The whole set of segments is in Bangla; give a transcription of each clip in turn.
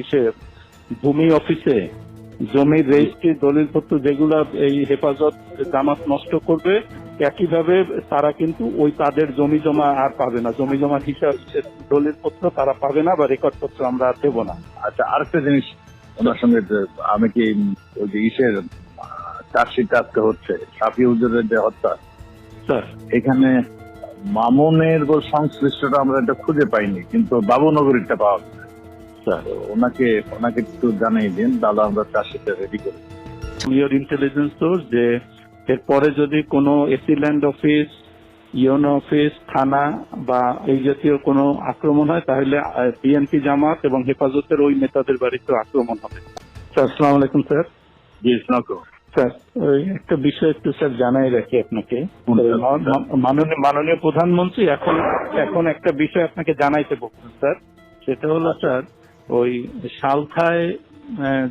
এসে ভূমি অফিসে জমির রেজিস্ট্রি দলিলপত্র যেগুলা এই হেফাজত জামাত নষ্ট করবে, একইভাবে তারা কিন্তু ওই তাদের জমি জমা আর পাবে না, জমি জমার হিসাব দলিলপত্র তারা পাবে না বা রেকর্ডপত্র আমরা আর দেবো না। আচ্ছা, আরেকটা জিনিস ওনার সঙ্গে আমি কি ওই যে ইসের চার্জশিট আজকে হচ্ছে সাফি হুজুরের যে হত্যা, স্যার এখানে মামুনের সংশ্লিষ্টটা আমরা এটা খুঁজে পাইনি, কিন্তু বাবুনগরীরটা পাওয়া গেছে। স্যার ওনাকে একটু জানিয়ে দিন, তাহলে আমরা চার্জশিটটা রেডি করি। ইউর ইন্টেলিজেন্স সোর্স যে এরপরে যদি কোনো AC land office, UNO office, থানা বা এই জাতীয় কোনো আক্রমণ হয়, তাহলে বিএনপি জামাত এবং হেফাজতের ওই নেতাদের বাড়িতে আক্রমণ হবে। স্যার আসসালামু আলাইকুম। স্যার জি, স্নাকো। স্যার ওই একটা বিষয় একটু স্যার জানাই রাখি আপনাকে। মাননীয় প্রধানমন্ত্রী এখন একটা বিষয় আপনাকে জানাইতে বলছেন স্যার, সেটা হলো স্যার ওই সালখায়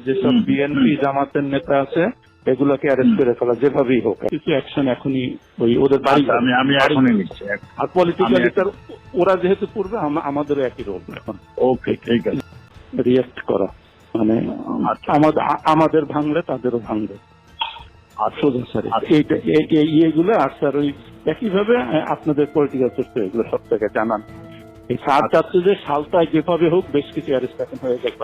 যেসব বিএনপি জামাতের নেতা আছে এগুলোকে অ্যারেস্ট করে ফেলা, যেভাবেই হোক কিছু অ্যাকশন এখনই ওই ওদের বাড়ি। আমি এখনই নিচ্ছি। আর পলিটিক্যালি স্যার ওরা যেহেতু পূর্বে আমাদেরও একই রোল এখন। ওকে, ঠিক আছে। রিয়েক্ট করা মানে আমাদের ভাঙলে তাদেরও ভাঙবে। সোজা স্যার এইগুলো। আর স্যার ওই একইভাবে আপনাদের পলিটিক্যাল সোর্স এগুলো সব থেকে জানান। এই সার চাচ্ছে যে সালটায় যেভাবে হোক বেশ কিছু অ্যারেস্ট এখন হয়ে যাবে।